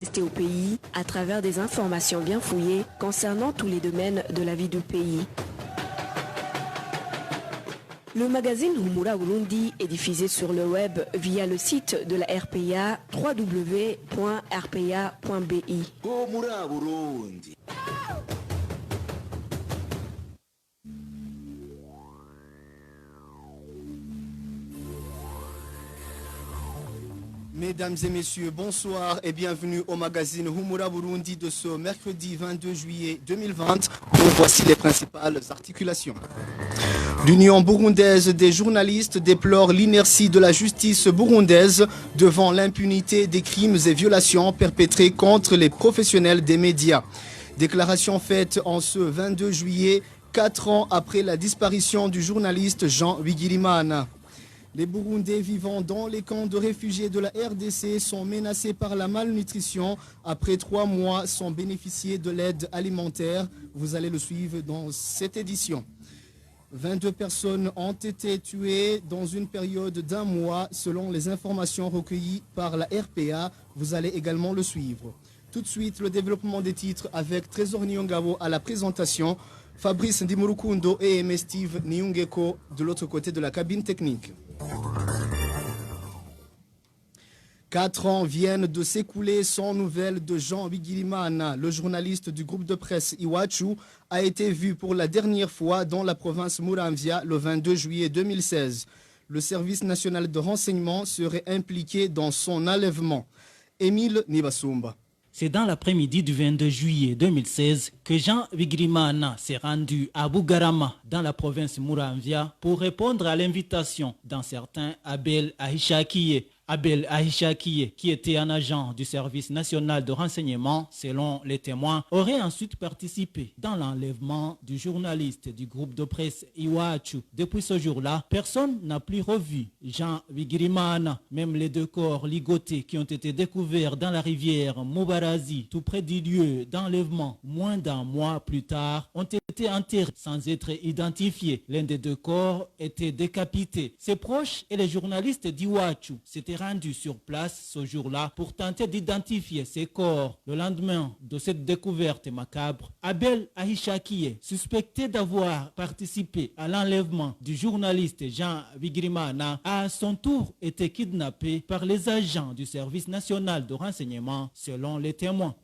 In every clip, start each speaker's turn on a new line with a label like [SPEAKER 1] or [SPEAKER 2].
[SPEAKER 1] Rester au pays à travers des informations bien fouillées concernant tous les domaines de la vie du pays. Le magazine Humura Burundi est diffusé sur le web via le site de la RPA www.rpa.bi.
[SPEAKER 2] Humura Burundi.
[SPEAKER 3] Mesdames et messieurs, bonsoir et bienvenue au magazine Humura Burundi de ce mercredi 22 juillet 2020, dont voici les principales articulations. L'Union burundaise des journalistes déplore l'inertie de la justice burundaise devant l'impunité des crimes et violations perpétrés contre les professionnels des médias. Déclaration faite en ce 22 juillet, 4 ans après la disparition du journaliste Jean Bigirimana. Les Burundais vivant dans les camps de réfugiés de la RDC sont menacés par la malnutrition. Après 3 mois sans bénéficier de l'aide alimentaire. Vous allez le suivre dans cette édition. 22 personnes ont été tuées dans une période d'1 mois selon les informations recueillies par la RPA. Vous allez également le suivre. Tout de suite, le développement des titres avec Trésor Nyongabo à la présentation. Fabrice Ndimurukundo et Aimé Steve Nyungeko de l'autre côté de la cabine technique. 4 ans viennent de s'écouler sans nouvelles de Jean Bigirimana. Le journaliste du groupe de presse Iwachu a été vu pour la dernière fois dans la province Muramvya le 22 juillet 2016. Le service national de renseignement serait impliqué dans son enlèvement. Émile Nibasumba.
[SPEAKER 4] C'est dans l'après-midi du 22 juillet 2016 que Jean Bigirimana s'est rendu à Bugarama, dans la province Muramvya, pour répondre à l'invitation d'un certain Abel Ahishakiye. Abel Ahishakiye, qui était un agent du service national de renseignement, selon les témoins, aurait ensuite participé dans l'enlèvement du journaliste du groupe de presse Iwachu. Depuis ce jour-là, personne n'a plus revu Jean Bigirimana. Même les 2 corps ligotés qui ont été découverts dans la rivière Mubarazi, tout près du lieu d'enlèvement, moins d'1 mois plus tard, ont été enterrés sans être identifiés. L'un des 2 corps était décapité. Ses proches et les journalistes d'Iwachu s'étaient rendus sur place ce jour-là pour tenter d'identifier ces corps. Le lendemain de cette découverte macabre, Abel Ahishakiye, suspecté d'avoir participé à l'enlèvement du journaliste Jean Bigirimana, a à son tour été kidnappé par les agents du service national de renseignement, selon les témoins.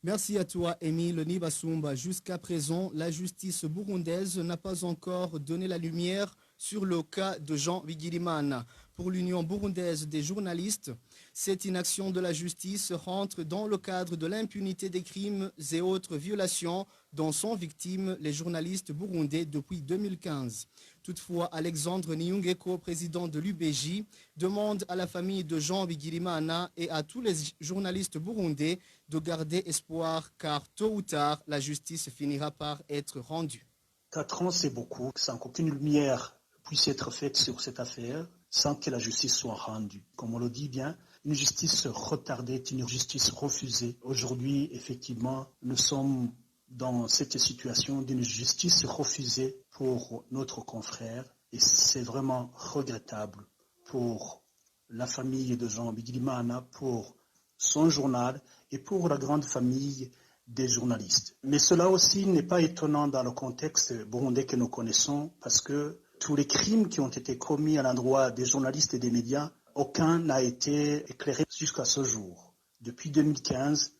[SPEAKER 3] Merci à toi, Émile Nibasumba. Jusqu'à présent, la justice burundaise n'a pas encore donné la lumière sur le cas de Jean Bigirimana. Pour l'Union burundaise des journalistes, cette inaction de la justice rentre dans le cadre de l'impunité des crimes et autres violations dont sont victimes les journalistes burundais depuis 2015. Toutefois, Alexandre Nyungeko, président de l'UBJ, demande à la famille de Jean Bigirimana et à tous les journalistes burundais de garder espoir car tôt ou tard, la justice finira par être rendue.
[SPEAKER 5] 4 ans, c'est beaucoup, sans qu'aucune lumière puisse être faite sur cette affaire, sans que la justice soit rendue. Comme on le dit bien, une justice retardée est une justice refusée. Aujourd'hui, effectivement, nous sommes dans cette situation d'une justice refusée pour notre confrère et c'est vraiment regrettable pour la famille de Jean Bigirimana, pour son journal et pour la grande famille des journalistes. Mais cela aussi n'est pas étonnant dans le contexte burundais que nous connaissons parce que tous les crimes qui ont été commis à l'endroit des journalistes et des médias, aucun n'a été éclairé jusqu'à ce jour. Depuis 2015,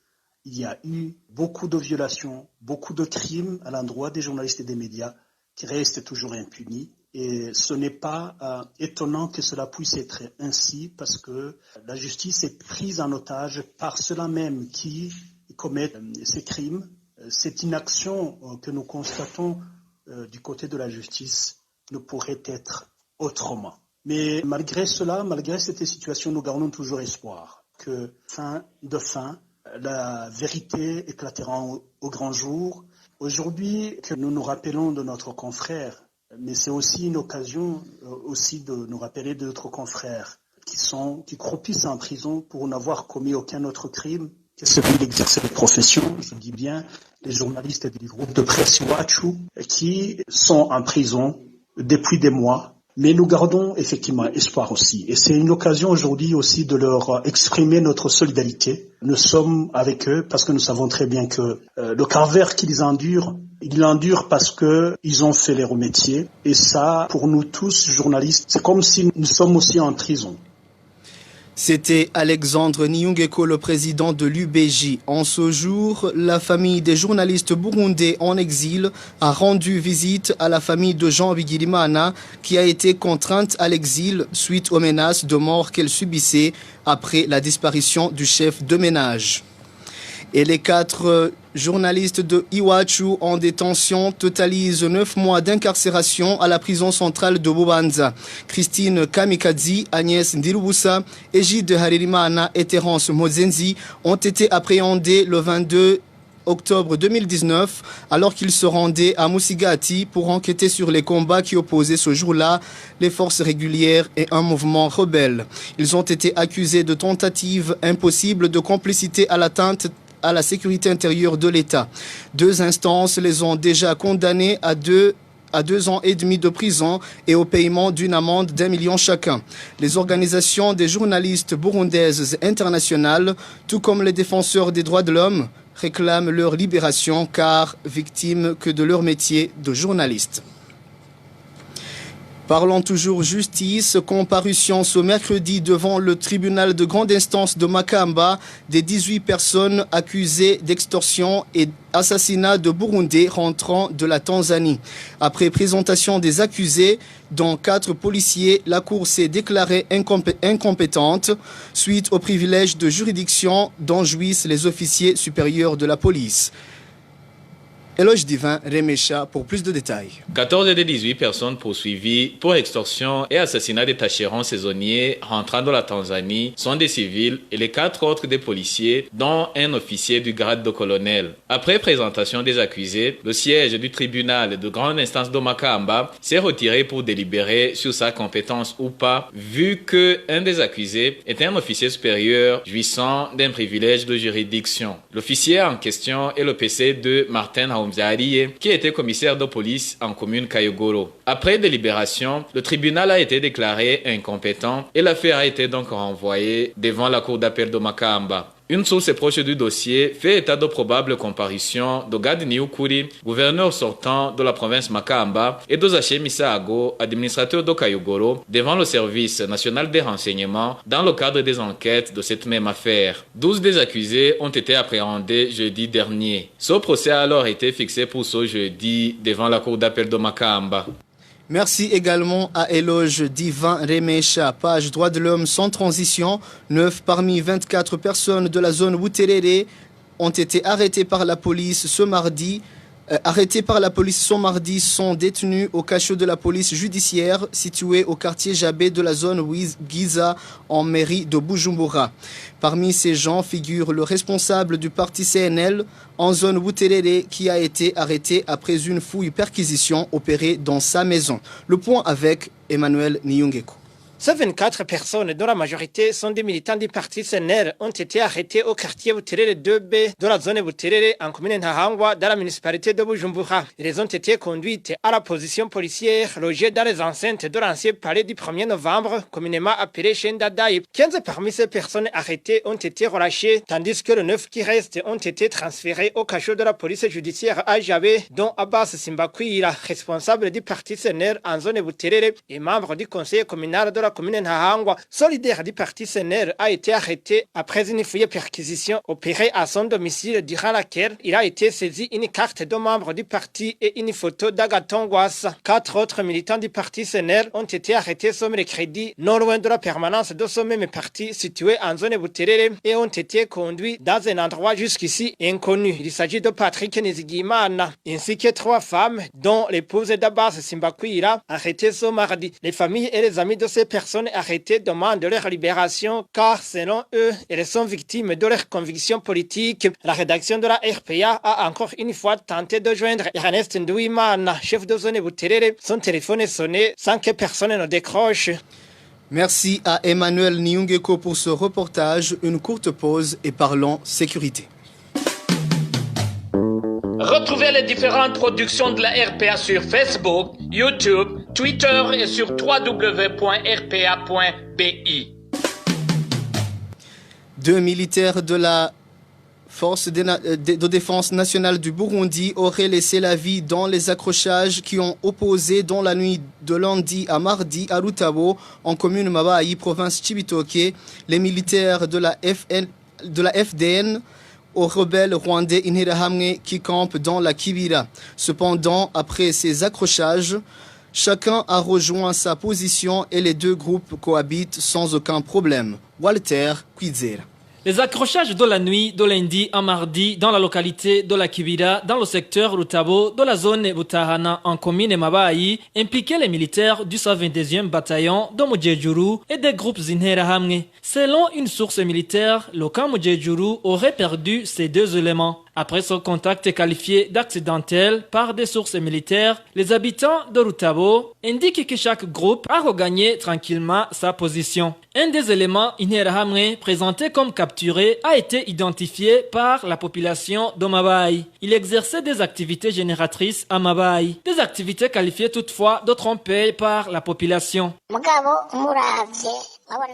[SPEAKER 5] il y a eu beaucoup de violations, beaucoup de crimes à l'endroit des journalistes et des médias qui restent toujours impunis. Et ce n'est pas étonnant que cela puisse être ainsi parce que la justice est prise en otage par ceux-là même qui commettent ces crimes. C'est une action que nous constatons du côté de la justice ne pourrait être autrement. Mais malgré cela, malgré cette situation, nous gardons toujours espoir que fin, la vérité éclatera au grand jour. Aujourd'hui, que nous nous rappelons de notre confrère, mais c'est aussi une occasion aussi de nous rappeler d'autres confrères qui croupissent en prison pour n'avoir commis aucun autre crime que celui d'exercer la profession, je dis bien, les journalistes du groupe de presse Iwachu qui sont en prison depuis des mois Mais nous gardons effectivement espoir aussi. Et c'est une occasion aujourd'hui aussi de leur exprimer notre solidarité. Nous sommes avec eux parce que nous savons très bien que le calvaire qu'ils endurent, ils l'endurent parce que ils ont fait leur métier. Et ça, pour nous tous, journalistes, c'est comme si nous sommes aussi en prison.
[SPEAKER 3] C'était Alexandre Niyongeko, le président de l'UBJ. En ce jour, la famille des journalistes burundais en exil a rendu visite à la famille de Jean Bigirimana, qui a été contrainte à l'exil suite aux menaces de mort qu'elle subissait après la disparition du chef de ménage. Et les 4 journalistes de Iwachu en détention totalisent 9 mois d'incarcération à la prison centrale de Bubanza. Christine Kamikazi, Agnès Ndirubusa, Egide Haririmana et Terence Mozenzi ont été appréhendés le 22 octobre 2019 alors qu'ils se rendaient à Musigati pour enquêter sur les combats qui opposaient ce jour-là les forces régulières et un mouvement rebelle. Ils ont été accusés de tentative impossible de complicité à l'atteinte à la sécurité intérieure de l'État. 2 instances les ont déjà condamnés à 2 ans et demi de prison et au paiement d'une amende d'1 million chacun. Les organisations des journalistes burundaises et internationales, tout comme les défenseurs des droits de l'homme, réclament leur libération car victimes que de leur métier de journaliste. Parlons toujours justice, comparution ce mercredi devant le tribunal de grande instance de Makamba des 18 personnes accusées d'extorsion et assassinat de Burundais rentrant de la Tanzanie. Après présentation des accusés, dont 4 policiers, la Cour s'est déclarée incompétente suite aux privilèges de juridiction dont jouissent les officiers supérieurs de la police. Éloge Divin, Remecha, pour plus de détails.
[SPEAKER 6] 14 des 18 personnes poursuivies pour extorsion et assassinat des tâcherons saisonniers rentrant dans la Tanzanie sont des civils et les 4 autres des policiers, dont un officier du grade de colonel. Après présentation des accusés, le siège du tribunal de grande instance de Makamba s'est retiré pour délibérer sur sa compétence ou pas, vu qu'un des accusés était un officier supérieur jouissant d'un privilège de juridiction. L'officier en question est le PC de Martin qui était commissaire de police en commune Kayogoro. Après délibération, le tribunal a été déclaré incompétent et l'affaire a été donc renvoyée devant la cour d'appel de Makamba. Une source proche du dossier fait état de probable comparution de Gad Niukuri, gouverneur sortant de la province Makamba, et d'Ozaché Misaago, administrateur de Kayogoro, devant le service national des renseignements dans le cadre des enquêtes de cette même affaire. 12 des accusés ont été appréhendés jeudi dernier. Ce procès a alors été fixé pour ce jeudi devant la cour d'appel de Makamba.
[SPEAKER 3] Merci également à Éloge Divin Remecha, page Droits de l'homme sans transition. 9 parmi 24 personnes de la zone Wuterere ont été arrêtées par la police ce mardi. Sont détenus au cachot de la police judiciaire situé au quartier Jabé de la zone Giza en mairie de Bujumbura. Parmi ces gens figure le responsable du parti CNL en zone Wuterere qui a été arrêté après une fouille-perquisition opérée dans sa maison. Le point avec Emmanuel Niyongeko.
[SPEAKER 7] Ces 24 personnes, dont la majorité sont des militants du parti CNL, ont été arrêtés au quartier Buterere 2B de la zone Buterere en commune Ntahangwa dans la municipalité de Bujumbura. Ils ont été conduites à la position policière logée dans les enceintes de l'ancien palais du 1er novembre, communément appelé Shendadaï. 15 parmi ces personnes arrêtées ont été relâchées, tandis que les 9 qui restent ont été transférés au cachot de la police judiciaire à Jabé, dont Abbas Simbakwira, responsable du parti CNL en zone Buterere et membre du conseil communal de la commune Ntahangwa, solidaire du parti CNL, a été arrêté après une fouille-perquisition opérée à son domicile durant laquelle il a été saisi une carte de membre du parti et une photo d'Agathon Rwasa. 4 autres militants du parti CNL ont été arrêtés ce mercredi, non loin de la permanence de ce même parti situé en zone Buterere et ont été conduits dans un endroit jusqu'ici inconnu. Il s'agit de Patrick Nizigimana ainsi que 3 femmes, dont l'épouse d'Abbas Simbakwira, arrêtées ce mardi. Les familles et les amis de ces personnes arrêtées demandent leur libération car, selon eux, elles sont victimes de leurs convictions politiques. La rédaction de la RPA a encore une fois tenté de joindre Ernest Ndouimana, chef de zone Buterere. Son téléphone est sonné sans que personne ne décroche.
[SPEAKER 3] Merci à Emmanuel Niyongeko pour ce reportage. Une courte pause et parlons sécurité.
[SPEAKER 8] Retrouvez les différentes productions de la RPA sur Facebook, YouTube, Twitter et sur www.rpa.bi.
[SPEAKER 3] 2 militaires de la Force de défense nationale du Burundi auraient laissé la vie dans les accrochages qui ont opposé dans la nuit de lundi à mardi à Rutabo, en commune Mabayi, province Cibitoke, les militaires de la FDN aux rebelles rwandais Interahamwe qui campent dans la Kibira. Cependant, après ces accrochages, chacun a rejoint sa position et les deux groupes cohabitent sans aucun problème. Walter Kwizera.
[SPEAKER 4] Les accrochages de la nuit de lundi à mardi dans la localité de la Kibira, dans le secteur Rutabo, de la zone Butahana en commune Mabayi, impliquaient les militaires du 122e bataillon de Mujejuru et des groupes Interahamwe. Selon une source militaire, le camp Mujejuru aurait perdu ces deux éléments. Après ce contact qualifié d'accidentel par des sources militaires, les habitants de Rutabo indiquent que chaque groupe a regagné tranquillement sa position. Un des éléments Interahamwe présenté comme capturé a été identifié par la population de Mabayi. Il exerçait des activités génératrices à Mabayi, des activités qualifiées toutefois de trompées par la population.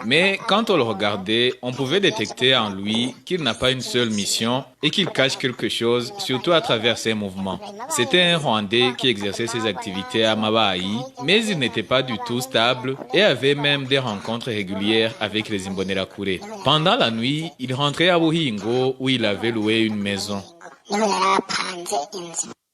[SPEAKER 6] Mais quand on le regardait, on pouvait détecter en lui qu'il n'a pas une seule mission et qu'il cache quelque chose, surtout à travers ses mouvements. C'était un Rwandais qui exerçait ses activités à Mabayi, mais il n'était pas du tout stable et avait même des rencontres régulières avec les Imbonerakure. Pendant la nuit, il rentrait à Buhingo où il avait loué une maison.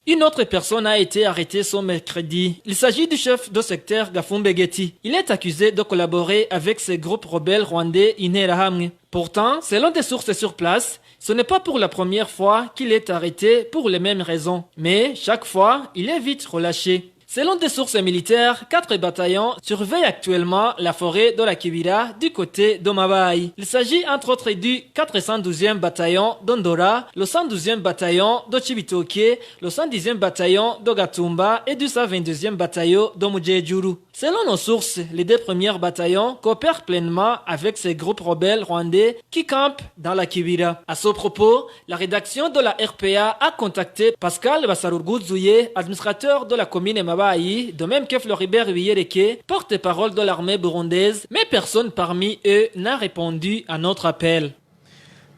[SPEAKER 4] Une autre personne a été arrêtée ce mercredi. Il s'agit du chef de secteur Gafumbegeti. Il est accusé de collaborer avec ces groupes rebelles rwandais Interahamwe. Pourtant, selon des sources sur place, ce n'est pas pour la première fois qu'il est arrêté pour les mêmes raisons. Mais chaque fois, il est vite relâché. Selon des sources militaires, 4 bataillons surveillent actuellement la forêt de la Kibira du côté de Mabayi. Il s'agit entre autres du 412e bataillon d'Ondora, le 112e bataillon de Cibitoke, le 110e bataillon de Gatumba et du 122e bataillon de Mujejuru. Selon nos sources, les 2 premiers bataillons coopèrent pleinement avec ces groupes rebelles rwandais qui campent dans la Kibira. À ce propos, la rédaction de la RPA a contacté Pascal Basarurguzouye, administrateur de la commune Mabayi, de même que Floribert Wiyereke, porte-parole de l'armée burundaise, mais personne parmi eux n'a répondu à notre appel.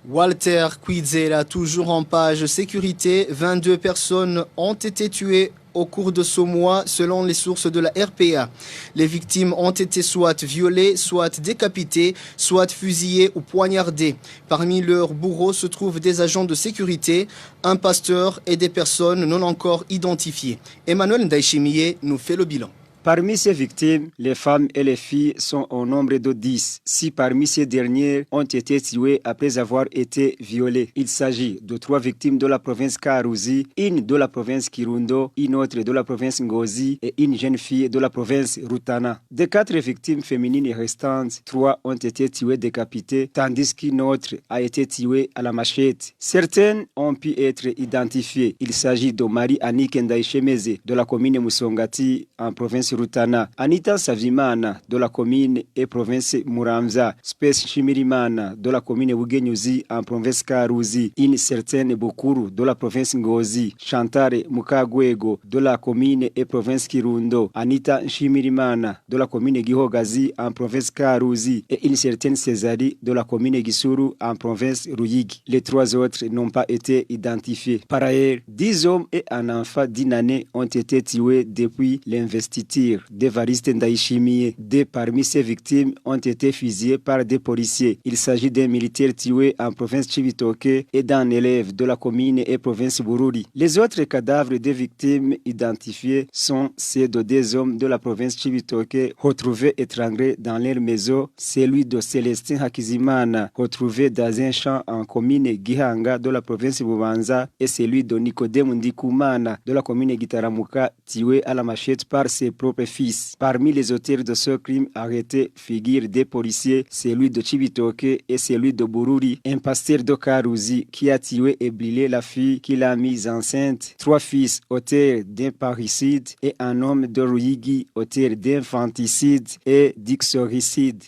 [SPEAKER 3] Walter Kwizera, toujours en page sécurité, 22 personnes ont été tuées au cours de ce mois selon les sources de la RPA. Les victimes ont été soit violées, soit décapitées, soit fusillées ou poignardées. Parmi leurs bourreaux se trouvent des agents de sécurité, un pasteur et des personnes non encore identifiées. Emmanuel Ndaishimiye nous fait le bilan.
[SPEAKER 9] Parmi ces victimes, les femmes et les filles sont au nombre de 10. 6 parmi ces dernières ont été tuées après avoir été violées. Il s'agit de 3 victimes de la province Karuzi, une de la province Kirundo, une autre de la province Ngozi et une jeune fille de la province Rutana. Des 4 victimes féminines restantes, 3 ont été tuées décapitées, tandis qu'une autre a été tuée à la machette. Certaines ont pu être identifiées. Il s'agit de Marie-Annick Ndaishemeze de la commune Musongati en province Rutana, Anita Savimana de la commune et province Muramza, Space Shimirimana de la commune Bugenyuzi en province Karuzi, une certaine Bukuru de la province Ngozi, Chantare Mukagwego de la commune et province Kirundo, Anita Shimirimana de la commune Gihogazi en province Karuzi et une certaine Césari de la commune Gisuru en province Ruyigi. Les 3 autres n'ont pas été identifiés. Par ailleurs, 10 hommes et un enfant d'une année ont été tués depuis l'investiture d'Evariste Ndaishimiye. 2 parmi ces victimes ont été fusillées par des policiers. Il s'agit d'un militaire tué en province Cibitoke et d'un élève de la commune et province Bururi. Les autres cadavres des victimes identifiées sont ceux de 2 hommes de la province Cibitoke retrouvés étranglés dans leur maison, celui de Célestin Hakizimana retrouvé dans un champ en commune Gihanga de la province Bubanza et celui de Nicodème Ndikumana de la commune Gitaramuka tué à la machette par ses propres fils. Parmi les auteurs de ce crime arrêtés figurent des policiers, celui de Cibitoke et celui de Bururi, un pasteur de Karuzi qui a tué et brûlé la fille qu'il a mise enceinte, 3 fils auteurs d'un parricide et un homme de Ruyigi auteur d'infanticide et d'ixoricide.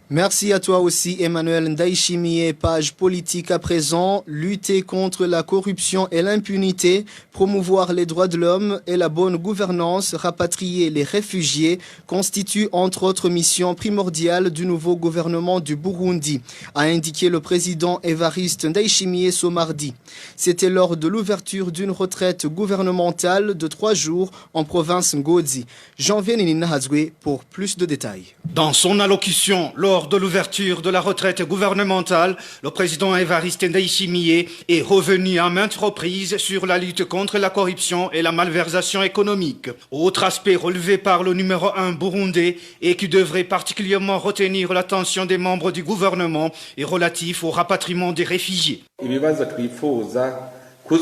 [SPEAKER 3] Merci à toi aussi Emmanuel Ndaïchimié. Page politique à présent, lutter contre la corruption et l'impunité, promouvoir les droits de l'homme et la bonne gouvernance, rapatrier les réfugiés constituent entre autres missions primordiales du nouveau gouvernement du Burundi, a indiqué le président Évariste Ndaïchimié ce mardi. C'était lors de l'ouverture d'une retraite gouvernementale de 3 jours en province Ngozi. Jean-Vianney Nahazwe pour plus de détails.
[SPEAKER 8] Dans son allocution, lors de l'ouverture de la retraite gouvernementale, le président Évariste Ndaïchimié est revenu à maintes reprises sur la lutte contre la corruption et la malversation économique. Autre aspect relevé par le numéro 1 burundais et qui devrait particulièrement retenir l'attention des membres du gouvernement est relatif au rapatriement des réfugiés.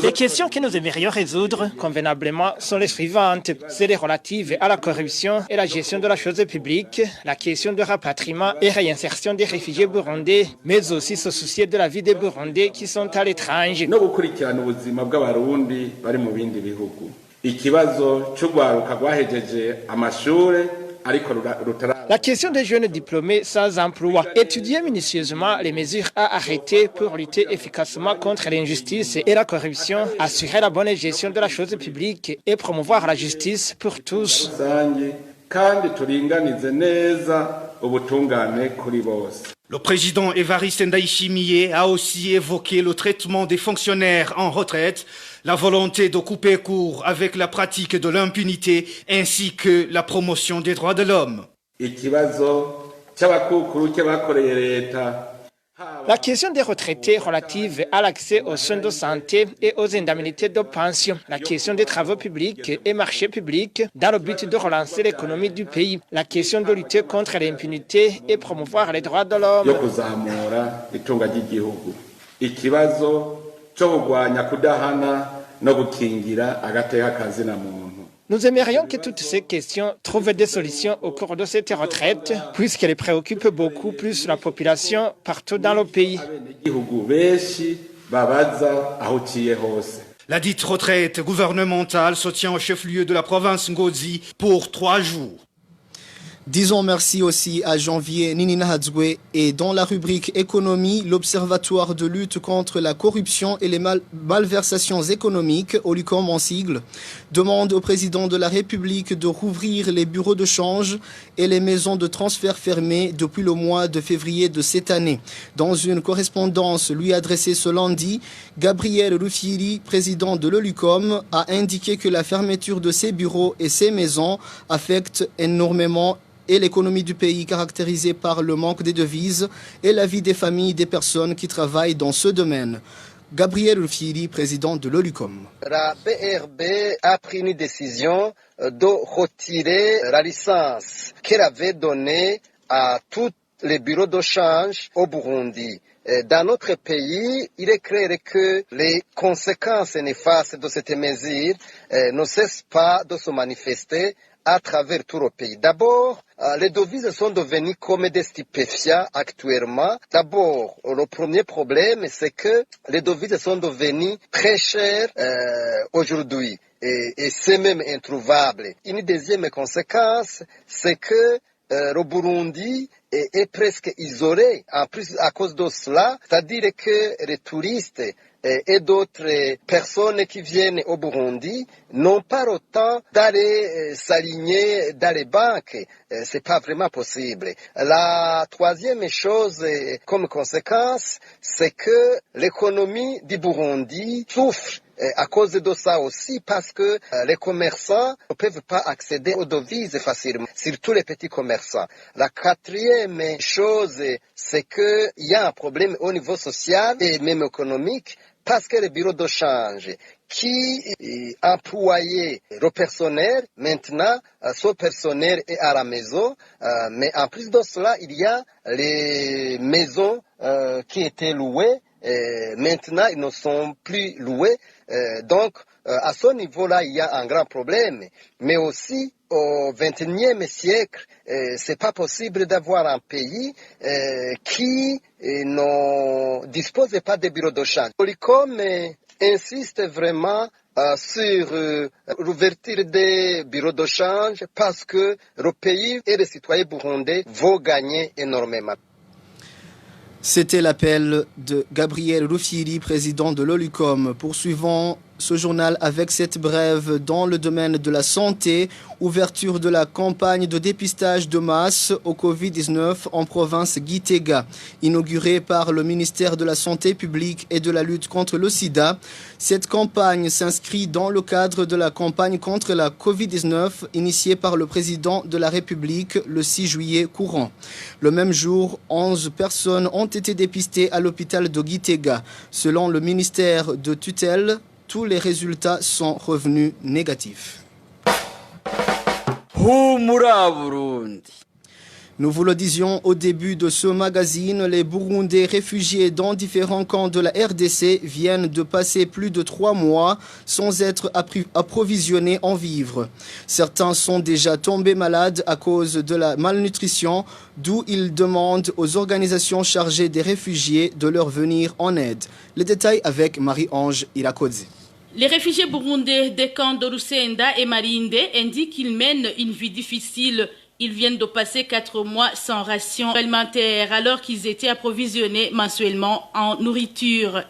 [SPEAKER 7] Les questions que nous aimerions résoudre convenablement sont les suivantes. C'est les relatives à la corruption et la gestion de la chose publique, la question de rapatriement et réinsertion des réfugiés burundais, mais aussi se soucier de la vie des Burundais qui sont à l'étranger. La question des jeunes diplômés sans emploi. Étudier minutieusement les mesures à arrêter pour lutter efficacement contre l'injustice et la corruption, assurer la bonne gestion de la chose publique et promouvoir la justice pour tous.
[SPEAKER 8] Le président Évariste Ndaïchimié a aussi évoqué le traitement des fonctionnaires en retraite, la volonté de couper court avec la pratique de l'impunité ainsi que la promotion des droits de l'homme.
[SPEAKER 7] La question des retraités relative à l'accès aux soins de santé et aux indemnités de pension. La question des travaux publics et marchés publics dans le but de relancer l'économie du pays. La question de lutter contre l'impunité et promouvoir les droits de l'homme. Nous aimerions que toutes ces questions trouvent des solutions au cours de cette retraite, puisqu'elles préoccupent beaucoup plus la population partout dans le pays.
[SPEAKER 8] La dite retraite gouvernementale se tient au chef-lieu de la province Ngozi pour 3 jours.
[SPEAKER 3] Disons merci aussi à Janvier Nahazwe et dans la rubrique économie, l'Observatoire de lutte contre la corruption et les malversations économiques, OLUCOM en sigle, demande au président de la République de rouvrir les bureaux de change et les maisons de transfert fermées depuis le mois de février de cette année. Dans une correspondance lui adressée ce lundi, Gabriel Rufyiri, président de l'OLUCOM, a indiqué que la fermeture de ces bureaux et ces maisons affecte énormément et l'économie du pays caractérisée par le manque des devises et la vie des familles des personnes qui travaillent dans ce domaine. Gabriel Rufyiri, président de l'OLUCOM.
[SPEAKER 10] La BRB a pris une décision de retirer la licence qu'elle avait donnée à tous les bureaux de change au Burundi. Dans notre pays, il est clair que les conséquences néfastes de cette mesure ne cessent pas de se manifester à travers tout le pays. D'abord, les devises sont devenues comme des stupéfiants actuellement. D'abord, le premier problème, c'est que les devises sont devenues très chères aujourd'hui et c'est même introuvable. Une deuxième conséquence, c'est que le Burundi est presque isolé. En plus, à cause de cela, c'est-à-dire que les touristes et d'autres personnes qui viennent au Burundi n'ont pas le temps d'aller s'aligner dans les banques. C'est pas vraiment possible. La troisième chose comme conséquence, c'est que l'économie du Burundi souffre à cause de ça aussi, parce que les commerçants ne peuvent pas accéder aux devises facilement, surtout les petits commerçants. La quatrième chose, c'est qu'il y a un problème au niveau social et même économique, parce que les bureaux de change qui employaient le personnel, maintenant, ce personnel est à la maison, mais en plus de cela, il y a les maisons qui étaient louées, maintenant, ils ne sont plus loués. Donc, à ce niveau-là, il y a un grand problème. Mais aussi, au XXIe siècle, c'est pas possible d'avoir un pays qui ne dispose pas de bureaux de change. L'OLUCOM insiste vraiment sur l'ouverture des bureaux de change parce que le pays et les citoyens burundais vont gagner énormément.
[SPEAKER 3] C'était l'appel de Gabriel Rufiri, président de l'OLUCOM. Poursuivons ce journal avec cette brève dans le domaine de la santé. Ouverture de la campagne de dépistage de masse au Covid-19 en province Gitega. Inaugurée par le ministère de la Santé publique et de la lutte contre le sida. Cette campagne s'inscrit dans le cadre de la campagne contre la Covid-19 initiée par le président de la République le 6 juillet courant. Le même jour, 11 personnes ont été dépistées à l'hôpital de Gitega. Selon le ministère de tutelle, tous les résultats sont revenus négatifs. Nous vous le disions au début de ce magazine, les Burundais réfugiés dans différents camps de la RDC viennent de passer plus de 3 mois sans être approvisionnés en vivres. Certains sont déjà tombés malades à cause de la malnutrition, d'où ils demandent aux organisations chargées des réfugiés de leur venir en aide. Les détails avec Marie-Ange Irakodze.
[SPEAKER 11] Les réfugiés burundais des camps de Rusenda et Malinde indiquent qu'ils mènent une vie difficile. Ils viennent de passer 4 mois sans ration alimentaire alors qu'ils étaient approvisionnés mensuellement en nourriture.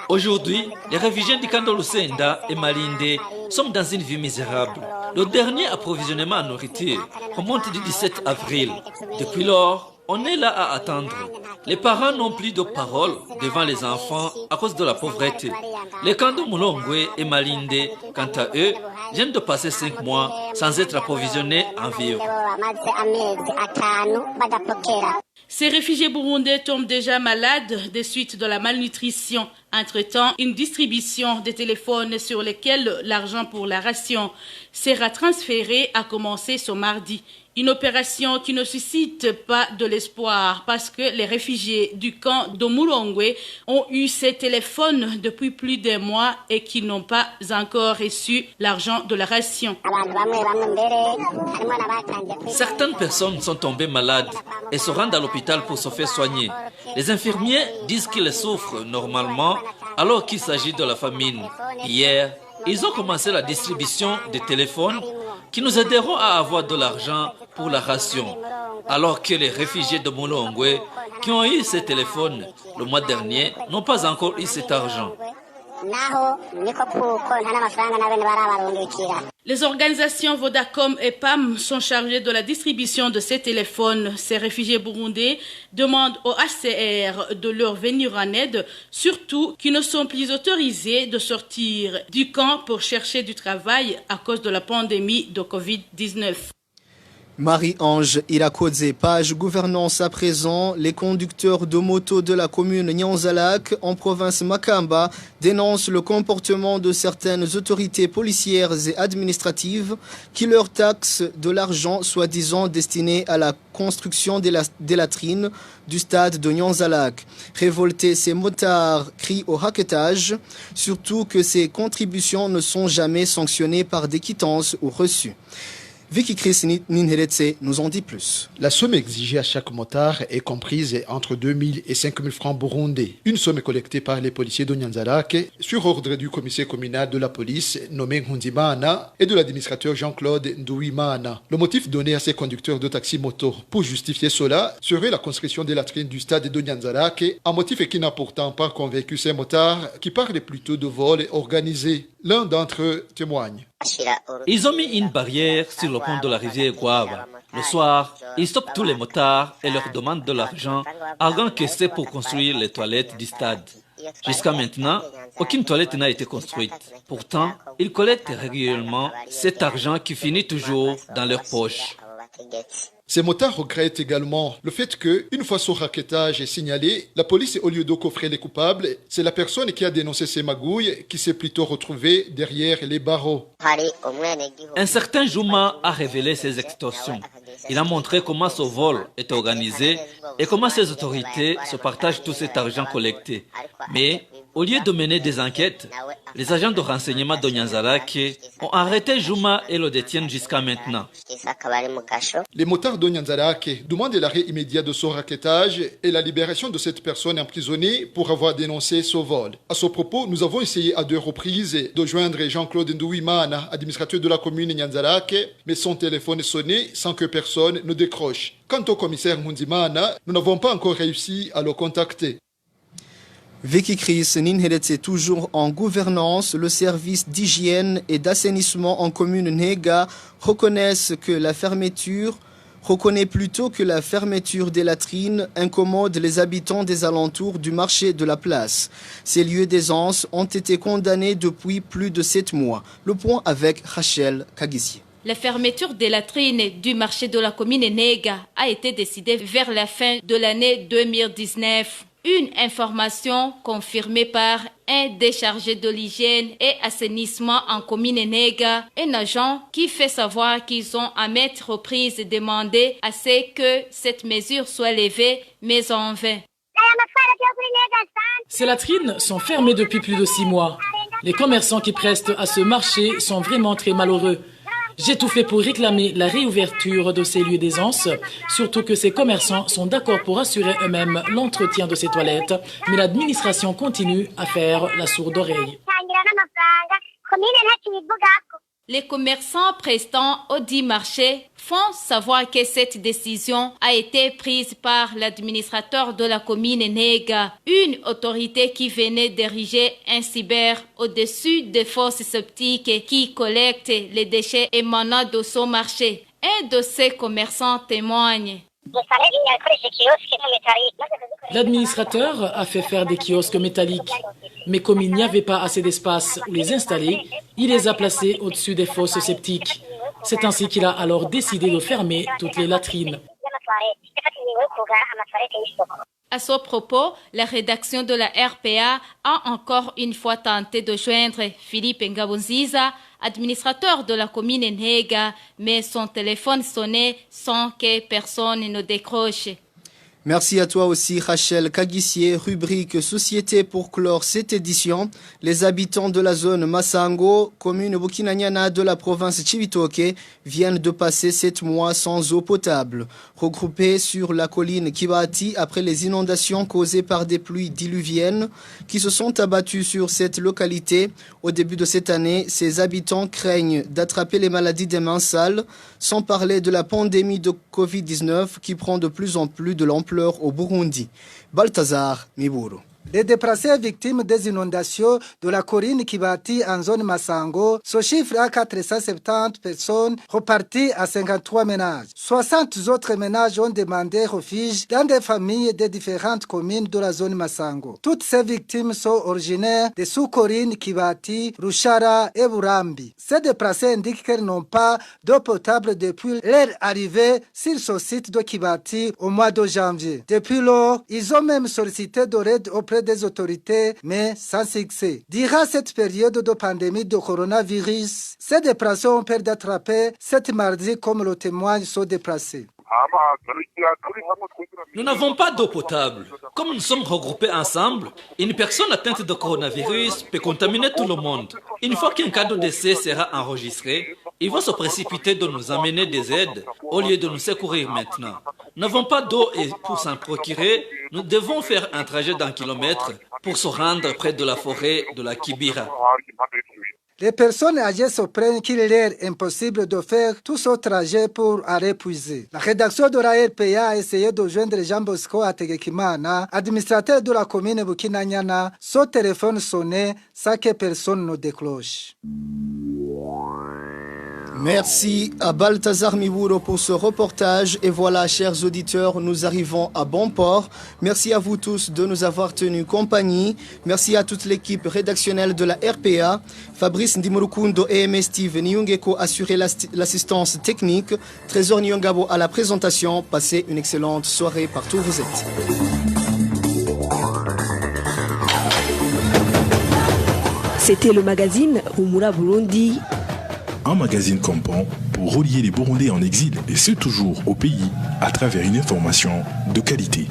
[SPEAKER 12] Aujourd'hui, les réfugiés du camp de Rusenda et Malinde sont dans une vie misérable. Le dernier approvisionnement en nourriture remonte du 17 avril. Depuis lors, on est là à attendre. Les parents n'ont plus de parole devant les enfants à cause de la pauvreté. Les camps de Mulongwe et Malinde, quant à eux, viennent de passer 5 mois sans être approvisionnés en vivres.
[SPEAKER 11] Ces réfugiés burundais tombent déjà malades des suites de la malnutrition. Entre-temps, une distribution des téléphones sur lesquels l'argent pour la ration sera transféré a commencé ce mardi. Une opération qui ne suscite pas de l'espoir parce que les réfugiés du camp de Mulongwe ont eu ces téléphones depuis plus d'un mois et qui n'ont pas encore reçu l'argent de la ration.
[SPEAKER 12] Certaines personnes sont tombées malades et se rendent à l'hôpital pour se faire soigner. Les infirmiers disent qu'ils souffrent normalement alors qu'il s'agit de la famine. Hier, ils ont commencé la distribution des téléphones qui nous aideront à avoir de l'argent pour la ration. Alors que les réfugiés de Mulongwe qui ont eu ces téléphones le mois dernier n'ont pas encore eu cet argent.
[SPEAKER 11] Les organisations Vodacom et PAM sont chargées de la distribution de ces téléphones. Ces réfugiés burundais demandent au HCR de leur venir en aide, surtout qu'ils ne sont plus autorisés de sortir du camp pour chercher du travail à cause de la pandémie de Covid-19.
[SPEAKER 3] Marie-Ange Irakodze, page gouvernance à présent. Les conducteurs de moto de la commune Nyanzalak en province Makamba dénoncent le comportement de certaines autorités policières et administratives qui leur taxent de l'argent soi-disant destiné à la construction des latrines du stade de Nyanzalak. Révoltés, ces motards crient au raquettage, surtout que ces contributions ne sont jamais sanctionnées par des quittances ou reçues. Vicky Chris Ninheretse nous en dit plus.
[SPEAKER 13] La somme exigée à chaque motard est comprise entre 2 000 et 5 000 francs burundais. Une somme collectée par les policiers de Nyanzalak sur ordre du commissaire communal de la police nommé Nkundimana et de l'administrateur Jean-Claude Ndouimana. Le motif donné à ces conducteurs de taxi-moto pour justifier cela serait la construction des latrines du stade de Nyanzalak, un motif qui n'a pourtant pas convaincu ces motards qui parlent plutôt de vol organisé. L'un d'entre eux témoigne.
[SPEAKER 12] Ils ont mis une barrière sur le pont de la rivière Guava. Le soir, ils stoppent tous les motards et leur demandent de l'argent, argent que c'est pour construire les toilettes du stade. Jusqu'à maintenant, aucune toilette n'a été construite. Pourtant, ils collectent régulièrement cet argent qui finit toujours dans leur poche.
[SPEAKER 13] Ces motards regrettent également le fait que, une fois ce raquettage est signalé, la police, au lieu de coffrer les coupables, c'est la personne qui a dénoncé ces magouilles qui s'est plutôt retrouvée derrière les barreaux.
[SPEAKER 12] Un certain Juma a révélé ces extorsions. Il a montré comment ce vol est organisé et comment ces autorités se partagent tout cet argent collecté. Mais, au lieu de mener des enquêtes, les agents de renseignement de Nyanzalak ont arrêté Juma et le détiennent jusqu'à maintenant.
[SPEAKER 13] Les motards de Nyanzalak demandent l'arrêt immédiat de ce raquettage et la libération de cette personne emprisonnée pour avoir dénoncé ce vol. À ce propos, nous avons essayé à 2 reprises de joindre Jean-Claude Ndouimana, administrateur de la commune Nyanzalak, mais son téléphone sonnait sans que personne personne ne décroche. Quant au commissaire Nkunzimana, nous n'avons pas encore réussi à le contacter.
[SPEAKER 3] Vicky Chris Ninheretse, toujours en gouvernance, le service d'hygiène et d'assainissement en commune Nega reconnaît plutôt que la fermeture des latrines incommode les habitants des alentours du marché de la place. Ces lieux d'aisance ont été condamnés depuis plus de 7 mois. Le point avec Rachel Kagissi.
[SPEAKER 11] La fermeture des latrines du marché de la commune Nega a été décidée vers la fin de l'année 2019. Une information confirmée par un déchargé de l'hygiène et assainissement en commune Nega, un agent qui fait savoir qu'ils ont à maintes reprises demandé à ce que cette mesure soit levée, mais en vain.
[SPEAKER 14] Ces latrines sont fermées depuis plus de 6 mois. Les commerçants qui prestent à ce marché sont vraiment très malheureux. J'ai tout fait pour réclamer la réouverture de ces lieux d'aisance, surtout que ces commerçants sont d'accord pour assurer eux-mêmes l'entretien de ces toilettes, mais l'administration continue à faire la sourde oreille.
[SPEAKER 11] Les commerçants prestant au dit marché font savoir que cette décision a été prise par l'administrateur de la commune Nega, une autorité qui venait d'ériger un cyber au-dessus des fosses septiques qui collectent les déchets émanant de son marché. Un de ces commerçants témoigne.
[SPEAKER 14] L'administrateur a fait faire des kiosques métalliques, mais comme il n'y avait pas assez d'espace où les installer, il les a placés au-dessus des fosses septiques. C'est ainsi qu'il a alors décidé de fermer toutes les latrines.
[SPEAKER 11] À ce propos, la rédaction de la RPA a encore une fois tenté de joindre Philippe Ngabonziza, administrateur de la commune Nega, mais son téléphone sonnait sans que personne ne décroche.
[SPEAKER 3] Merci à toi aussi Rachel Kagissier, rubrique Société pour clore cette édition. Les habitants de la zone Massango, commune Bukinanyana de la province Chibitoke, viennent de passer 7 mois sans eau potable. Regroupés sur la colline Kibati après les inondations causées par des pluies diluviennes qui se sont abattues sur cette localité, au début de cette année, ces habitants craignent d'attraper les maladies des mains sales, sans parler de la pandémie de Covid-19 qui prend de plus en plus de l'ampleur au Burundi. Balthazar Miburu.
[SPEAKER 15] Les déplacés victimes des inondations de la colline Kibati en zone Massango se chiffrent à 470 personnes reparties à 53 ménages. 60 autres ménages ont demandé refuge dans des familles des différentes communes de la zone Massango. Toutes ces victimes sont originaires des sous-collines Kibati, Rushara et Burambi. Ces déplacés indiquent qu'elles n'ont pas d'eau potable depuis leur arrivée sur ce site de Kibati au mois de janvier. Depuis lors, ils ont même sollicité de l'aide auprès des autorités, mais sans succès. Durant cette période de pandémie de coronavirus, ces déplacés ont peur d'attraper cette maladie comme le témoignent ceux déplacés.
[SPEAKER 12] Nous n'avons pas d'eau potable. Comme nous sommes regroupés ensemble, une personne atteinte de coronavirus peut contaminer tout le monde. Une fois qu'un cas de décès sera enregistré, ils vont se précipiter de nous amener des aides au lieu de nous secourir maintenant. Nous n'avons pas d'eau et pour s'en procurer, nous devons faire un trajet d'1 kilomètre pour se rendre près de la forêt de la Kibira.
[SPEAKER 15] Les personnes âgées se plaignent qu'il leur est impossible de faire tout ce trajet pour aller puiser. La rédaction de la RPA a essayé de joindre Jean Bosco Ategekimana, administrateur de la commune Bukinanyana. Son téléphone sonnait sans que personne ne décroche.
[SPEAKER 3] Merci à Balthazar Miburo pour ce reportage. Et voilà, chers auditeurs, nous arrivons à bon port. Merci à vous tous de nous avoir tenu compagnie. Merci à toute l'équipe rédactionnelle de la RPA. Fabrice Ndimurukundo et MS Steve Nyungeko assuré l'assistance technique. Trésor Nyongabo à la présentation. Passez une excellente soirée partout où vous êtes.
[SPEAKER 1] C'était le magazine Humura Burundi.
[SPEAKER 16] Un magazine comprend pour relier les Burundais en exil et ceux toujours au pays à travers une information de qualité.